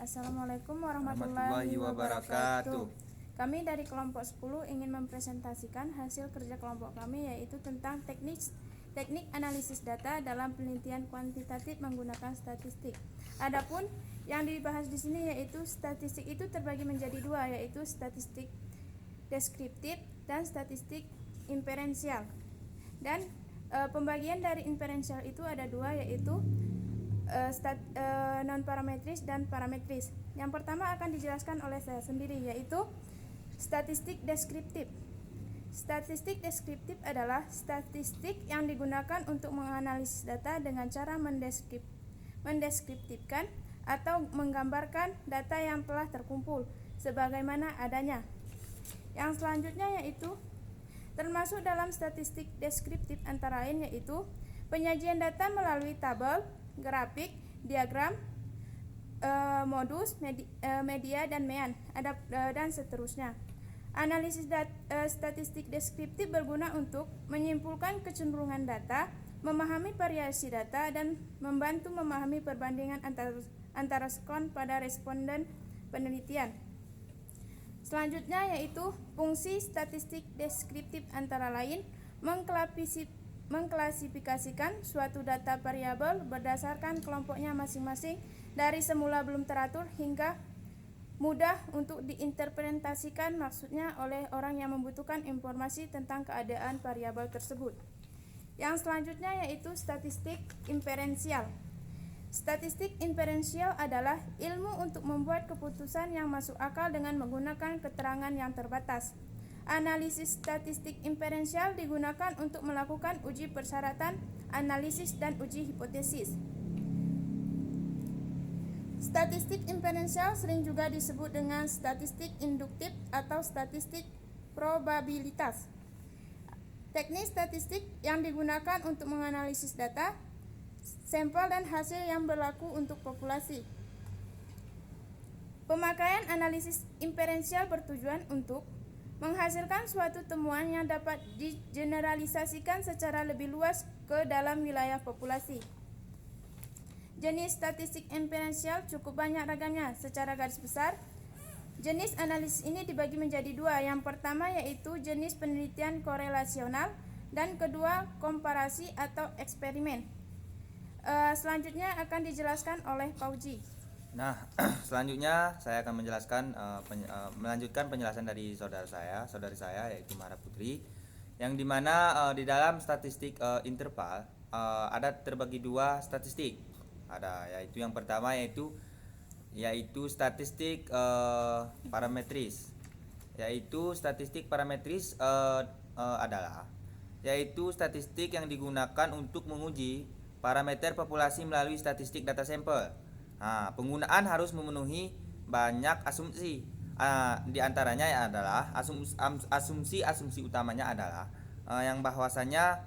Assalamualaikum warahmatullahi wabarakatuh. Kami dari kelompok 10 ingin mempresentasikan hasil kerja kelompok kami, yaitu tentang teknik analisis data dalam penelitian kuantitatif menggunakan statistik. Adapun yang dibahas di sini yaitu statistik itu terbagi menjadi dua, yaitu statistik deskriptif dan statistik inferensial. Dan pembagian dari inferensial itu ada dua, yaitu non-parametris dan parametris. Yang pertama akan dijelaskan oleh saya sendiri, yaitu statistik deskriptif. Statistik deskriptif adalah statistik yang digunakan untuk menganalisis data dengan cara mendeskriptifkan atau menggambarkan data yang telah terkumpul sebagaimana adanya. Yang selanjutnya yaitu termasuk dalam statistik deskriptif antara lain yaitu penyajian data melalui tabel, grafik, diagram, modus, media, dan mean, dan seterusnya. Analisis statistik deskriptif berguna untuk menyimpulkan kecenderungan data, memahami variasi data, dan membantu memahami perbandingan antara skor pada responden penelitian. Selanjutnya yaitu fungsi statistik deskriptif antara lain mengklasifikasikan suatu data variabel berdasarkan kelompoknya masing-masing dari semula belum teratur hingga mudah untuk diinterpretasikan, maksudnya oleh orang yang membutuhkan informasi tentang keadaan variabel tersebut. Yang selanjutnya yaitu statistik inferensial. Statistik inferensial adalah ilmu untuk membuat keputusan yang masuk akal dengan menggunakan keterangan yang terbatas. Analisis statistik inferensial digunakan untuk melakukan uji persyaratan, analisis, dan uji hipotesis. Statistik inferensial sering juga disebut dengan statistik induktif atau statistik probabilitas. Teknik statistik yang digunakan untuk menganalisis data, sampel, dan hasil yang berlaku untuk populasi. Pemakaian analisis inferensial bertujuan untuk menghasilkan suatu temuan yang dapat digeneralisasikan secara lebih luas ke dalam wilayah populasi. Jenis statistik inferensial cukup banyak ragamnya. Secara garis besar, jenis analisis ini dibagi menjadi dua. Yang pertama yaitu jenis penelitian korelasional dan kedua komparasi atau eksperimen. Selanjutnya akan dijelaskan oleh Pauji. Nah, selanjutnya saya akan menjelaskan melanjutkan penjelasan dari saudari saya yaitu Mara Putri, yang dimana di dalam statistik interval ada terbagi dua statistik. Ada yaitu yang pertama yaitu statistik parametris. Yaitu statistik parametris adalah yaitu statistik yang digunakan untuk menguji parameter populasi melalui statistik data sampel. Nah, penggunaan harus memenuhi banyak asumsi. Di antaranya adalah asumsi utamanya adalah yang bahwasanya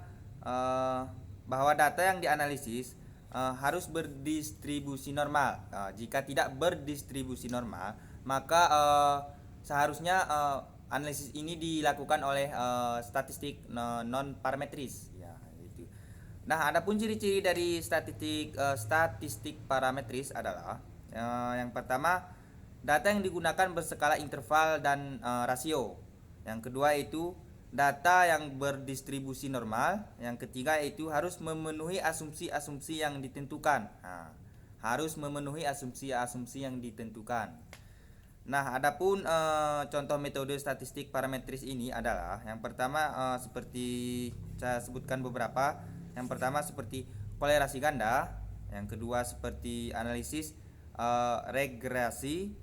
bahwa data yang dianalisis harus berdistribusi normal. Jika tidak berdistribusi normal, maka seharusnya analisis ini dilakukan oleh statistik non parametris. Ya, itu. Nah, adapun ciri-ciri dari statistik parametris adalah yang pertama, data yang digunakan berskala interval dan rasio. Yang kedua itu data yang berdistribusi normal. Yang ketiga itu harus memenuhi asumsi-asumsi yang ditentukan. Harus memenuhi asumsi-asumsi yang ditentukan. Nah, adapun contoh metode statistik parametris ini adalah yang pertama seperti saya sebutkan beberapa. Yang pertama seperti kolerasi ganda, yang kedua seperti analisis regresi,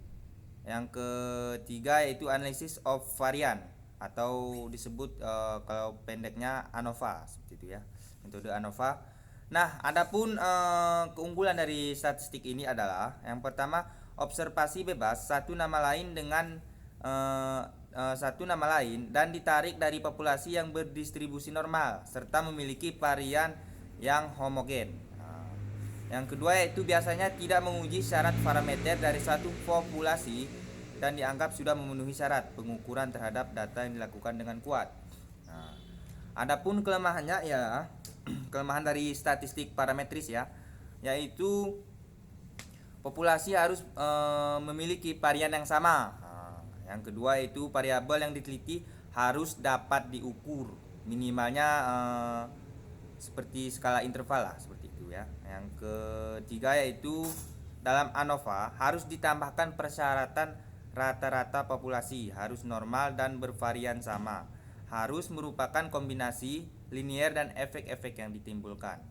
yang ketiga yaitu analisis of varian atau disebut kalau pendeknya ANOVA, seperti itu ya, metode ANOVA. Nah, adapun keunggulan dari statistik ini adalah yang pertama observasi bebas satu nama lain dan ditarik dari populasi yang berdistribusi normal serta memiliki varian yang homogen. Yang kedua yaitu biasanya tidak menguji syarat parameter dari satu populasi dan dianggap sudah memenuhi syarat pengukuran terhadap data yang dilakukan dengan kuat. Adapun kelemahannya ya kelemahan dari statistik parametris ya, yaitu populasi harus memiliki varian yang sama. Nah, yang kedua itu variabel yang diteliti harus dapat diukur, minimalnya seperti skala interval lah, seperti itu ya. Yang ketiga yaitu dalam ANOVA harus ditambahkan persyaratan rata-rata populasi harus normal dan bervarian sama, harus merupakan kombinasi linier dan efek-efek yang ditimbulkan.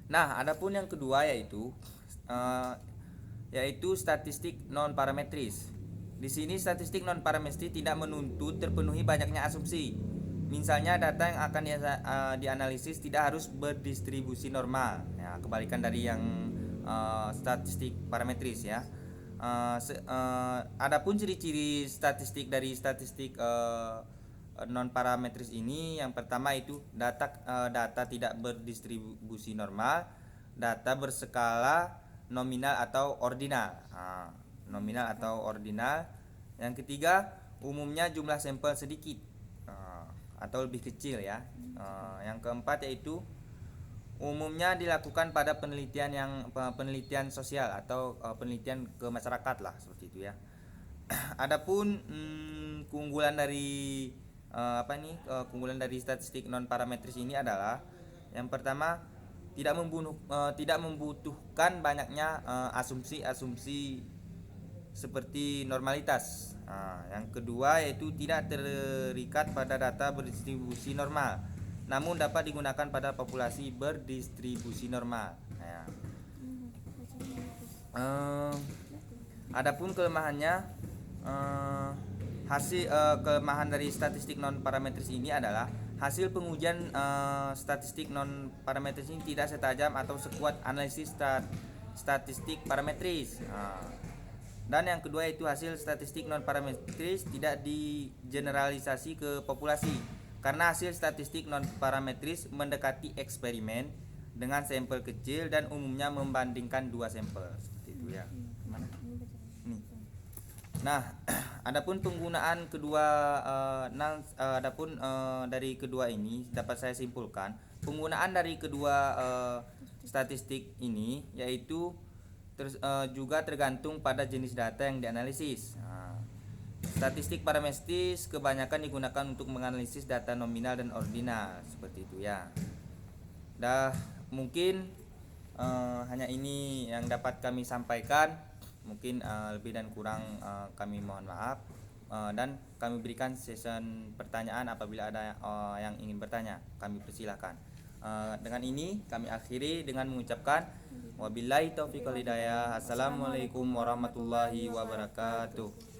Nah, adapun yang kedua yaitu statistik non parametris. Di sini statistik non parametris tidak menuntut terpenuhi banyaknya asumsi. Misalnya data yang akan dianalisis tidak harus berdistribusi normal. Ya, kebalikan dari yang statistik parametris ya. Adapun ciri-ciri statistik dari statistik non parametris ini, yang pertama itu data tidak berdistribusi normal, data berskala nominal atau ordinal. Nominal atau ordinal. Yang ketiga, umumnya jumlah sampel sedikit atau lebih kecil ya. Yang keempat yaitu umumnya dilakukan pada penelitian sosial atau penelitian ke masyarakat lah, seperti itu ya. Adapun keunggulan dari keunggulan dari statistik non parametris ini adalah yang pertama tidak membutuhkan banyaknya asumsi-asumsi seperti normalitas. Yang kedua yaitu tidak terikat pada data berdistribusi normal, namun dapat digunakan pada populasi berdistribusi normal. Adapun kelemahannya, kelemahan dari statistik non parametris ini adalah hasil pengujian statistik non parametris ini tidak setajam atau sekuat analisis statistik parametris. Dan yang kedua itu hasil statistik non parametris tidak digeneralisasi ke populasi, karena hasil statistik non parametris mendekati eksperimen dengan sampel kecil dan umumnya membandingkan dua sampel, seperti itu ya. Mana? Nih. Nah, adapun penggunaan dari kedua ini dapat saya simpulkan, penggunaan dari kedua statistik ini yaitu juga tergantung pada jenis data yang dianalisis. Statistik parametris kebanyakan digunakan untuk menganalisis data nominal dan ordinal, seperti itu ya. Mungkin hanya ini yang dapat kami sampaikan. Mungkin lebih dan kurang kami mohon maaf, dan kami berikan session pertanyaan apabila ada yang ingin bertanya, kami persilahkan. Dengan ini kami akhiri dengan mengucapkan wabillahi taufiq wal hidayah. Assalamualaikum warahmatullahi wabarakatuh.